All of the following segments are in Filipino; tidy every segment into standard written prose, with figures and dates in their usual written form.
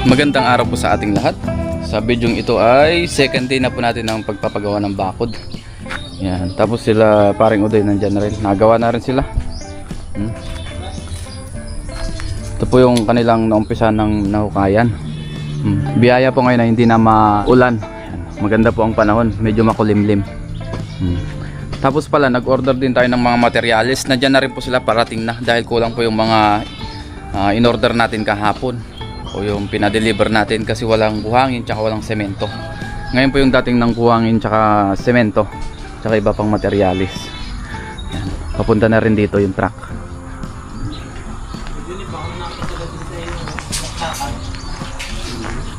Magandang araw po sa ating lahat. Sa bidyong ito ay second day na po natin ng pagpapagawa ng bakod. Yan. Tapos sila paring Uday nandyan na rin. Nagawa na rin sila. Ito po yung kanilang naumpisa ng nahukayan. Biyaya po ngayon na hindi na maulan. Maganda po ang panahon. Medyo makulimlim. Tapos pala nag-order din tayo ng mga materials. Nandyan na rin po sila, parating na. Dahil kulang po yung mga in-order natin kahapon. O yung pinadeliver natin kasi walang buhangin tsaka walang semento. Ngayon po yung dating ng buhangin tsaka semento tsaka iba pang materialis. Yan. Papunta na rin dito yung truck.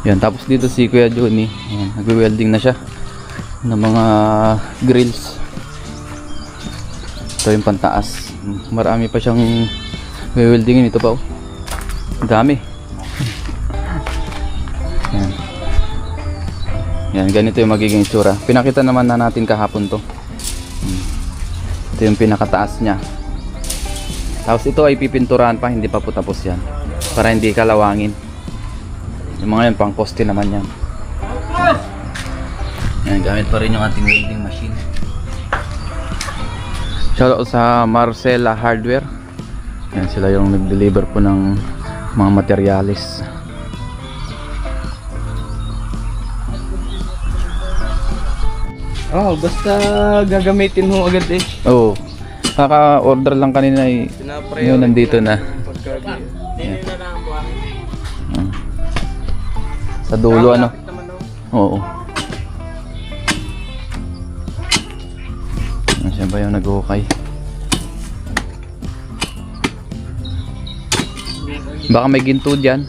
Yan, tapos dito si Kuya Johnny, nagwe-welding na siya ng mga grills. Ito yung pantaas. Marami pa siyang weldingin. Ito pa oh. Dami. Yan, ganito yung magiging itsura. Pinakita naman na natin kahapon to. Ito yung pinakataas niya. Tapos ito ay pipinturahan pa, hindi pa po tapos yan. Para hindi kalawangin. Yung mga yan, pang poste naman yan. Yan, gamit pa rin yung ating welding machine. Shoutout sa Marcela Hardware. Yan, sila yung nag-deliver po ng mga materialis. Oh, basta gagamitin mo agad eh. Oo. Kaka-order lang kanina eh. Ngayon nandito na. Yan. Sa dulo ano? Oo. Siya ba yung nag-hukay? Baka may ginto dyan.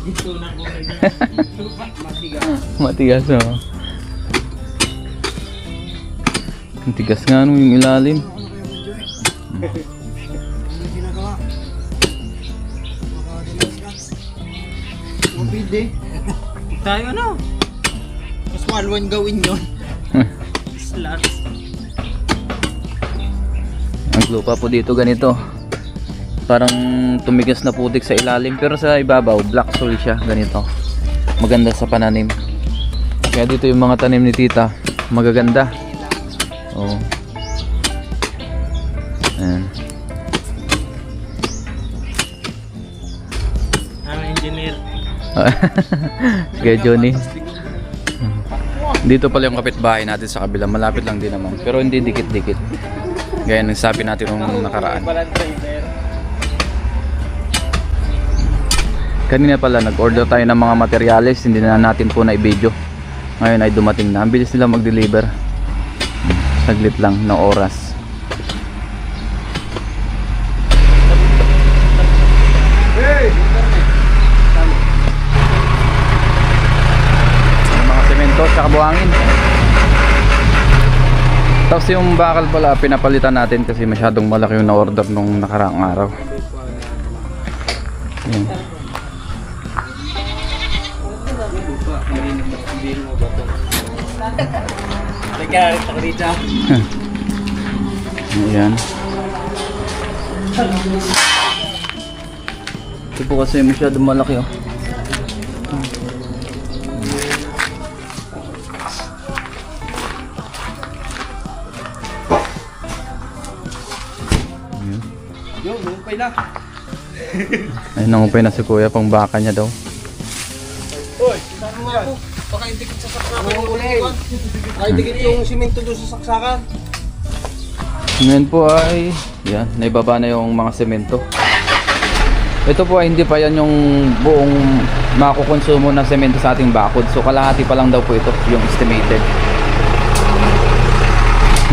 Ginto na hukay. Matigas. Matigas oh. Ang tigas nga no yung ilalim. Mabide. Tayo ano? Mas maluwan gawin yun. Slots. Ang lupa po dito ganito. Parang tumigas na putik sa ilalim. Pero sa ibabaw, black soil siya. Ganito. Maganda sa pananim. Kaya dito yung mga tanim ni tita. Magaganda. Oh. Ayan. Ang engineer. Sige Johnny. Dito pala yung kapitbahay natin sa kabila. Malapit lang din naman. Pero hindi dikit-dikit. Gaya ng sabi natin nung nakaraan. Kanina pala nag-order tayo ng mga materials. Hindi na natin po na i-video. Ngayon ay dumating na. Ang bilis nila mag-deliver. Saglit lang na oras. Mga semento at buhangin. Tapos yung bakal pala pinapalitan natin kasi masyadong malaki yung na-order nung nakaraang araw. Ayan. Ayan. Ito po kasi masyadong malaki oh. Ayan. Yo, nungpay na. Ayun, nangupay na si kuya pang baka niya daw. Oy, saan mo ako? Baka indikit sa saksakan yung ulit. Ay, dikit yung simento doon sa saksakan. Ngayon po ay yan, naibaba na yung mga semento. Ito po ay hindi pa yan yung buong makukonsumo ng semento sa ating bakod. So kalahati pa lang daw po ito yung estimated.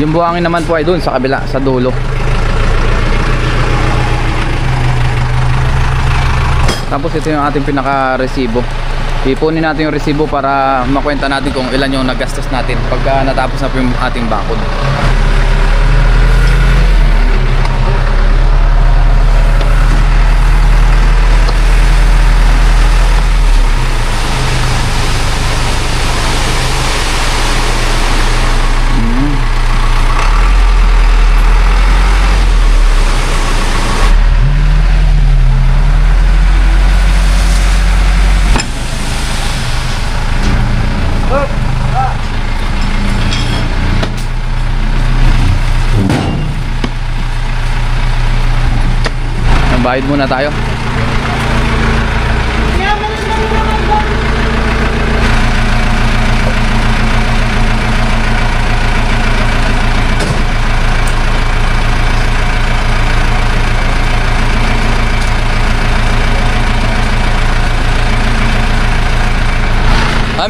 Yung buhangin naman po ay doon sa kabila, sa dulo. Tapos ito yung ating pinaka-resibo. Ipunin natin yung resibo para makwenta natin kung ilan yung nagastos natin pagka natapos na po yung ating bakod. Bayad muna tayo.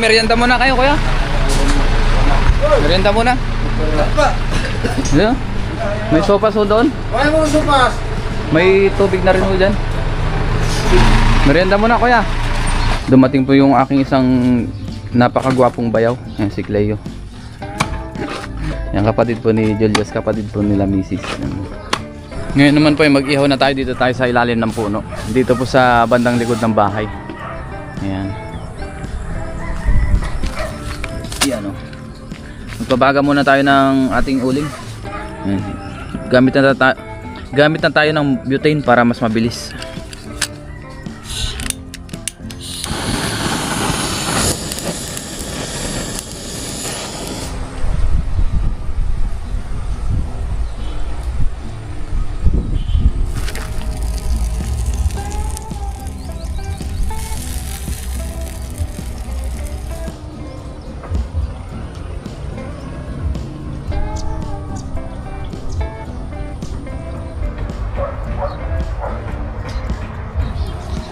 Merienda muna kayo, kuya. Merienda muna. Ano? May sopas ho doon. Kaya mo supas. May tubig na rin ho dyan. Merienda muna, kuya. Dumating po yung aking isang napakagwapong bayaw. Yan, si Cleo. Yan, kapatid po ni Julius, kapatid po nila Mrs. Ngayon naman po ay mag-ihaw na tayo. Dito tayo sa ilalim ng puno. Dito po sa bandang likod ng bahay. Ayan. Yan o. Magpabaga muna tayo ng ating uling. Ayan. Gamit na tayo ng butane para mas mabilis.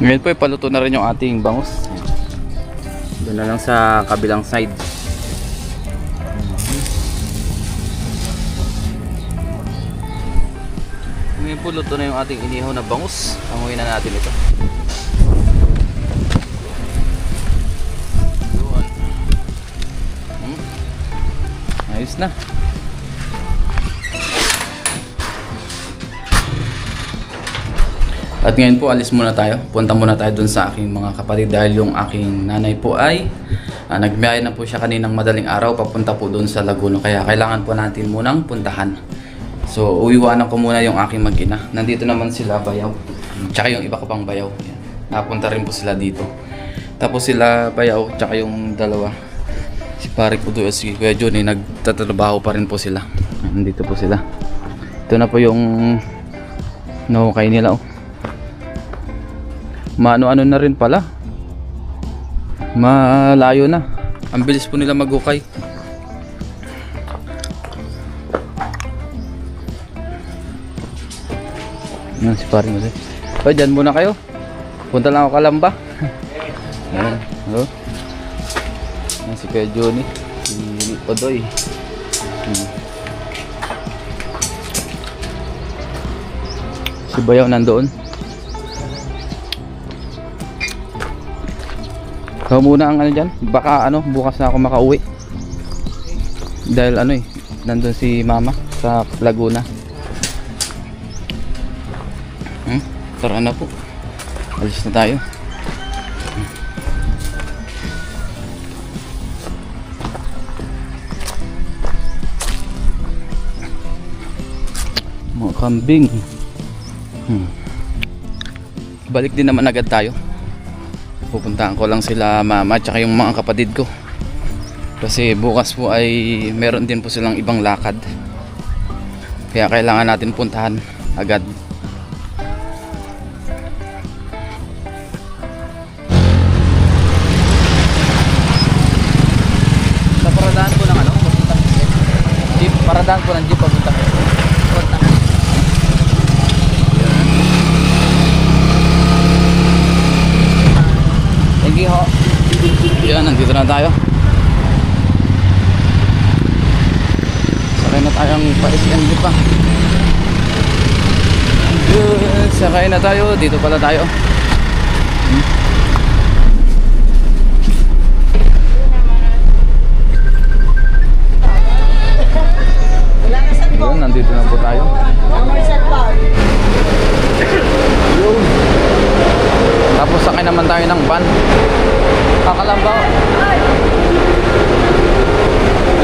Ngayon po ipaluto na rin yung ating bangus. Doon na lang sa kabilang side. Ngayon po luto na yung ating inihaw na bangus. Panguhin na natin ito. Doon. Ayos na. At ngayon po alis muna tayo. Punta muna tayo dun sa aking mga kapatid dahil yung aking nanay po ay nagbiyahe na po siya kaninang madaling araw papunta po dun sa Laguna. Kaya kailangan po natin munang puntahan. So uwiwanan ko muna yung aking mag-ina. Nandito naman sila Bayaw. Tsaka yung iba ko pang Bayaw. Yan. Napunta rin po sila dito. Tapos sila Bayaw tsaka yung dalawa. Si Parik Udo at si Kuya Johnny nagtatrabaho pa rin po sila. Nandito po sila. Ito na po yung nahukay nila oh. Maano-ano na rin pala. Malayo na. Ang bilis po nila maghukay. Yan si paring ulit. O, dyan muna kayo. Punta lang ako Kalamba. Yan. O. Yan si Kuya Johnny. Si Odoy. Si Bayaw nandoon. Ikaw muna ang ano dyan. Baka ano, bukas na ako makauwi. Dahil ano eh, nandun si mama sa Laguna. Tara na po. Alis na tayo. Mga kambing. Balik din naman agad tayo. Pupuntahan ko lang sila mama at yung mga kapatid ko. Kasi bukas po ay meron din po silang ibang lakad. Kaya kailangan natin puntahan agad. Sa paradahan po ng ano? Jeep, paradahan po ng jeep papunta. Sige ho. Yan, nandito na tayo. Sakay na tayong pa-SMD pa. Sakay na tayo. Dito pala tayo. Yun, nandito na po tayo. Yun. Tapos sakay naman tayo ng van. Kalamba.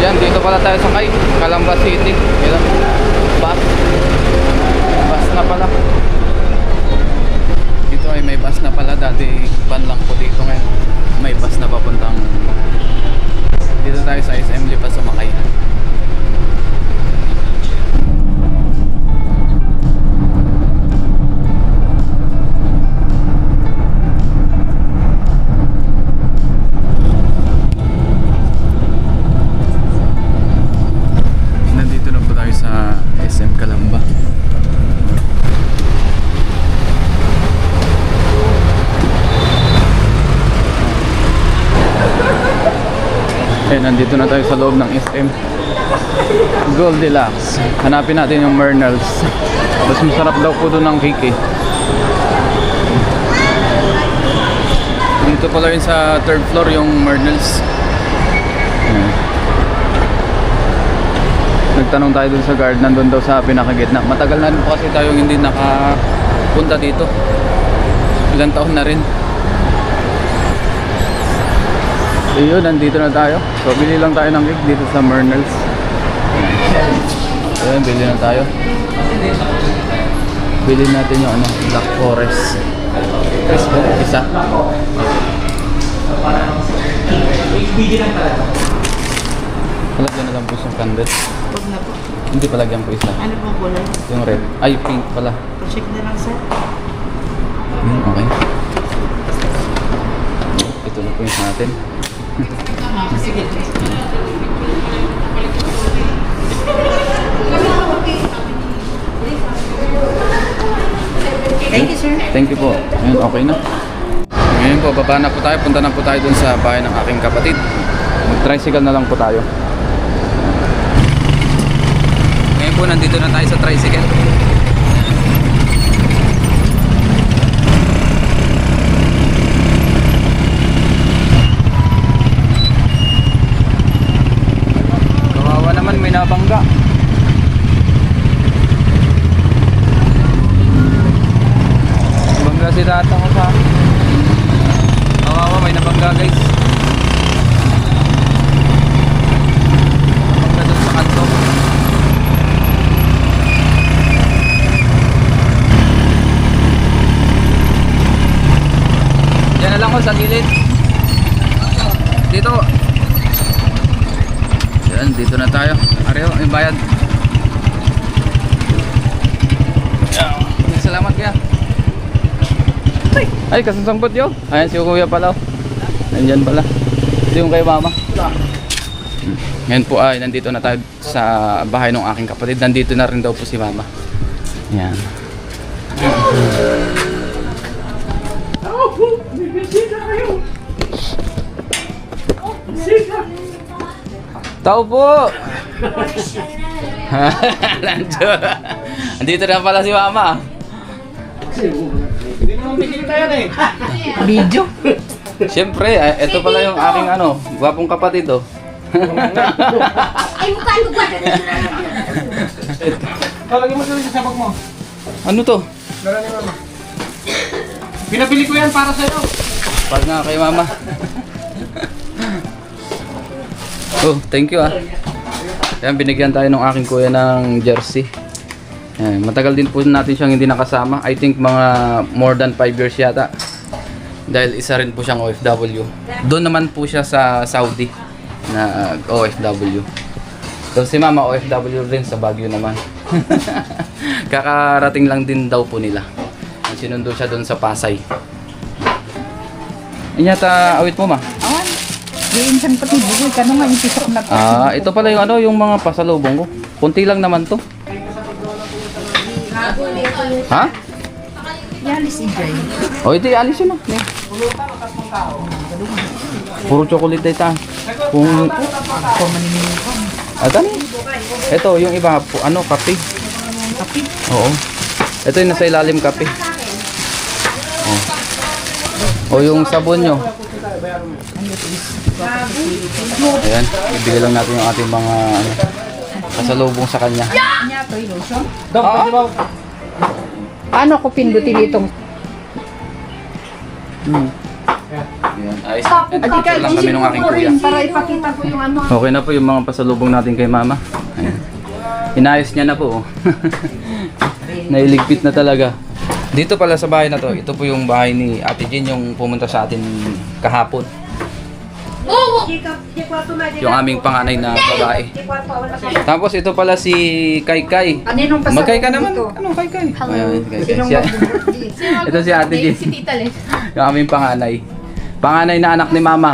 Yan, dito pala tayo sakay. Calamba City. Yan. Bus. Bus na pala. Dito ay may bus na pala. Dati van lang po dito ngayon. May bus na papuntang tayo sa SM Lipa sumakay. Nandito na po tayo sa SM Calamba. Nandito na tayo sa loob ng SM Goldilocks. Hanapin natin yung Mernals. Mas masarap daw po doon ng cake eh. Dito pala yun sa third floor yung Mernals. Nagtanong tayo dun sa guard, nandun daw sa pinakagitna. Matagal na rin po kasi tayong hindi nakapunta dito. Ilang taon na rin. Ayun, nandito na tayo. So, bili lang tayo ng cake dito sa Mernals. Ayun, bili na tayo. Bili natin yung ano, Black Forest. Isa. Palagyan na lang po isang candle. Huwag na po. Hindi palagyan po isa. Ano po kulay? Yung red. Ay, pink pala. Check na lang sir. Okay. Ito na po yung sa natin. Sige. Thank you sir. Thank you po. Ayun, okay na. Ngayon po, baba na po tayo. Punta na po tayo dun sa bahay ng aking kapatid. Mag-tricycle na lang po tayo. Ngayon po, nandito na tayo sa tricycle. Kawawa naman, may nabangga. Bangga si tata ko sa kawawa, may nabangga guys. Bangga doon sa kanto. Yan na lang ko sa gilid. Dito. Yan, dito na tayo. Areho, yung bayad. Salamat kuya. Ay, kasasampot yun. Ayan si kuya pala. Nandyan pala. Ito yung kay mama. Ngayon po ay nandito na tayo sa bahay ng aking kapatid. Nandito na rin daw po si mama. Yan. Tao po! Nandito na pala si mama. Hindi naman bigyan tayo eh. Video. Siyempre, ito pala yung aking ano, gwapong kapatid oh. Ay, mukha ko ba? Lagyan mo sa sabag mo. Ano to? Dala ni mama. Pinabili ko yan para sa'yo. Pag nga kay mama. Oh, thank you ah. Yan, binigyan tayo ng aking kuya ng jersey. Yan, matagal din po natin siyang hindi nakasama. I think mga more than 5 years yata. Dahil isa rin po siyang OFW. Doon naman po siya sa Saudi na OFW. So si mama OFW rin sa Baguio naman. Kakarating lang din daw po nila. Sinundo siya doon sa Pasay. Inyata awit mo ma? Awan. Diinsan pati bugoy ka naman ipisok na po. Ah, ito pala yung ano, yung mga pasalubong ko. Kunti lang naman to. Ha? Yalis i-dry. O, ito alis yun ah. Yan. Puro chocolate dito. Kung Ako manininin ko. ano? Ito yung iba po, ano, kape. Kapi. Oo. Ito yung nasa ilalim kape. Oh. O yung sabon nyo. Ayan, ibigay lang natin yung ating mga ano, pasalubong sa kanya. Kanya to yung lotion. Dok, pwede ba? Paano ko pindutin itong? Ayan, ayos. Ito lang kami ng aking kuya. Para ipakita ko yung ano. Okay na po yung mga pasalubong natin kay mama. Ayan. Inayos niya na po. Oh. Nailigpit na talaga. Dito pala sa bahay na to, ito po yung bahay ni Ate Jean yung pumunta sa atin kahapon. Yung aming panganay na babae. Tapos ito pala si Kaykay. Kaninong pasok? Magkay ka naman. Anong Kaykay? Ayan, Kaykay. Ito si Ate Jean. Si Tita Les. Yung aming panganay. Panganay na anak ni Mama.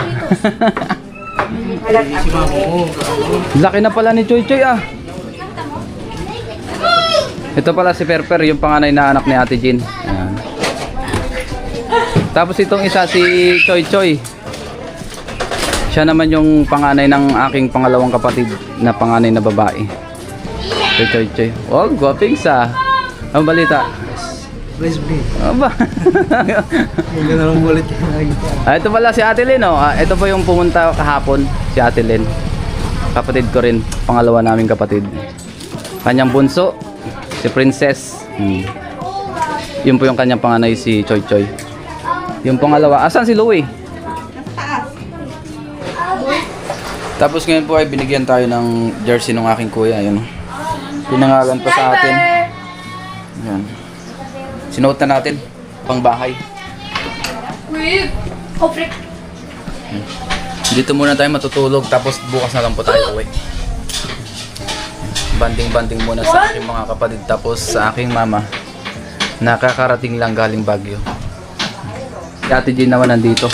Laki na pala ni Choy Choy ah. Ito pala si Perper, yung panganay na anak ni Ate Jean. Ayan. Tapos itong isa si Choy Choy. Siya naman yung panganay ng aking pangalawang kapatid na panganay na babae. Si Choy Choy. Oh, guwaping sa. Ang balita. Praise be. Aba. Hindi na lang ulit. Ito pala si Ate Lynn, oh. Ito po yung pumunta kahapon, si Ate Lynn. Kapatid ko rin, pangalawa naming kapatid. Kanyang bunso, si Princess. Yun po yung kanyang panganay, si Choy Choy. Yung pangalawa, asan si Louie? Tapos ngayon po ay binigyan tayo ng jersey ng aking kuya. Yun. Pinangalan pa sa atin. Yan. Sinuot na natin, pang bahay. Dito muna tayo matutulog, tapos bukas na lang po tayo uwi. Banding-banding muna sa aking mga kapatid, tapos sa aking mama. Nakakarating lang galing Baguio. Si Ate Jean naman nandito.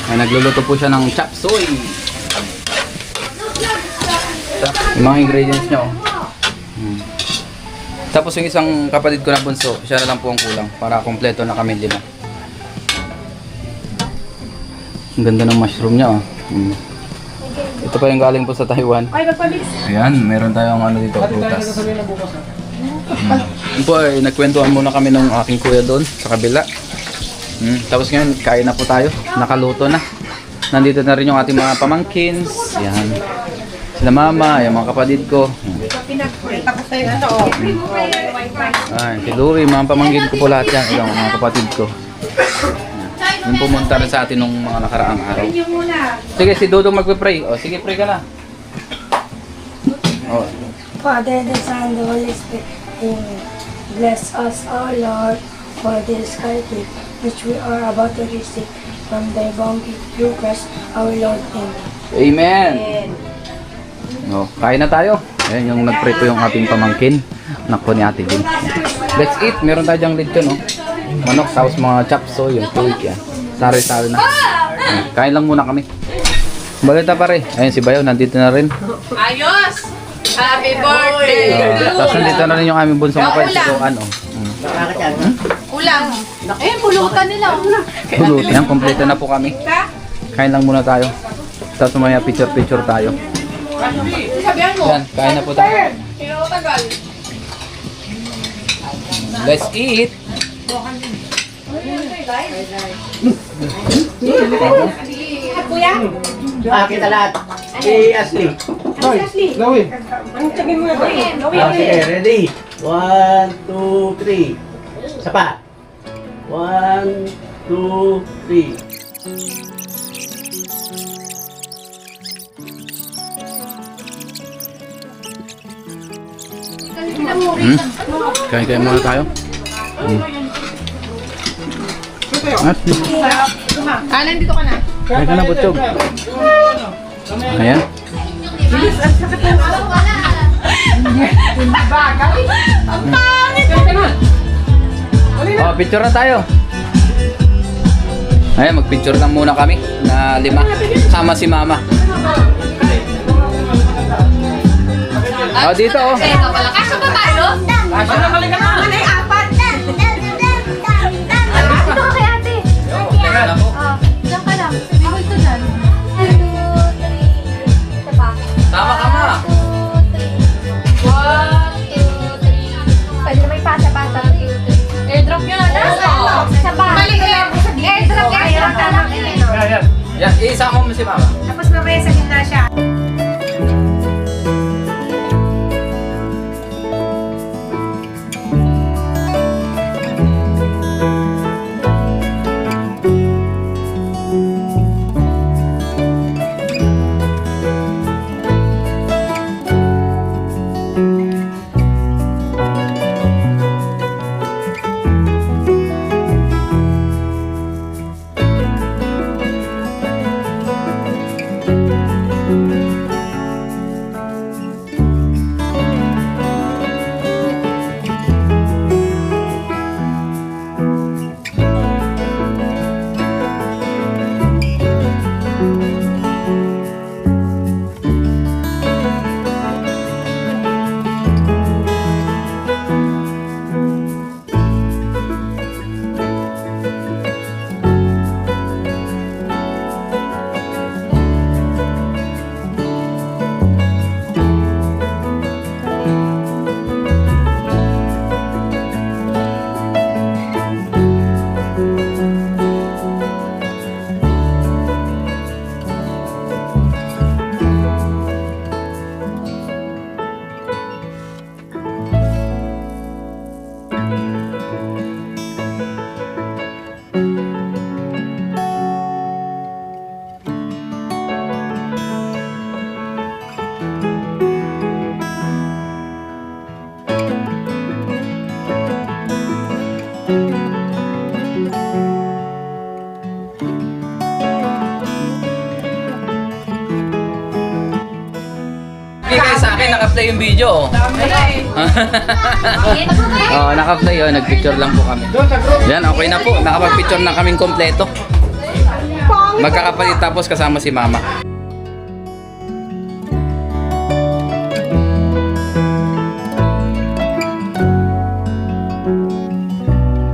Ay, nagluluto po siya ng chop suey. Yung mga ingredients niya, oh. Tapos yung isang kapatid ko na bunso, siya na lang po ang kulang para kompleto na kami 5. Ang ganda ng mushroom niya, oh. Ito pa yung galing po sa Taiwan. Ayan, meron tayong ano dito, prutas. Yun po ay nagkwentuhan muna kami ng aking kuya doon sa kabila. Tapos ngayon, kain na po tayo. Nakaluto na. Nandito na rin yung ating mga pamangkins. Ayan. Sila mama, yung mga kapatid ko. Ay, si Louie, mga pamangkin ko po lahat yan. Yung mga kapatid ko. Yung pumunta rin sa atin nung mga nakaraang araw. Sige, si Dodong magpe-pray. O, sige, pray ka na. O. Father, the Son, the Holy Spirit, Amen. Bless us, O Lord, for this gift which we are about to receive from thy bounty through Christ our Lord. Amen. Amen. O, kain na tayo. Ayan yung nag-pray po yung ating pamangkin. Anak po ni Ate Jean. Let's eat. Meron tayo dyang lechon, no? Manok, tapos mga chop suey, yung tuwik yan. Sari-sari na. Ayan, kain lang muna kami. Balita pa rin. Ayan si Bayaw, nandito na rin. Ayos! Happy birthday! Tapos nandito na rin yung aming bunsong kapatid si Roan, oh. Ulam. Eh, pulutan nila. Pulut. Ayan, kompleto na po kami. Kain lang muna tayo. Tapos mamaya picture-picture tayo. Sabihan mo. Yan, kain na po tayo. Tagal. Let's eat! Kita lahat. Si Ashley. Lawi. Sige, ready? 1, 2, 3. Isa pa. 1, 2, 3. Kain muna tayo. Alan, dito ka na. Kain ka na, Butchog. Ayan. Oh, picture na tayo. Ayan, mag-picture lang muna kami na 5. Sama si Mama. Oh, dito oh. Ito pala. Kasya ba tayo? Kasya na kali ka na. Ay, 4. Dito ka kay ate. Diyan ka lang. May multo dyan. 1, 2, 3. Isa pa. Tama ka ma. 1, 2, 3. Pwede na may pasa-pasa. Airdrop nyo na. Isa pa. Mali. Airdrop ka lang. Yan, isa mo si Mama. Tapos mamaya sa gitna siya. naka-play yung video. Oh. Oh, naka-play. Oh, nag-picture lang po kami. Yan, okay na po. Nakapag-picture na kaming kompleto. Magkakapalit tapos kasama si mama.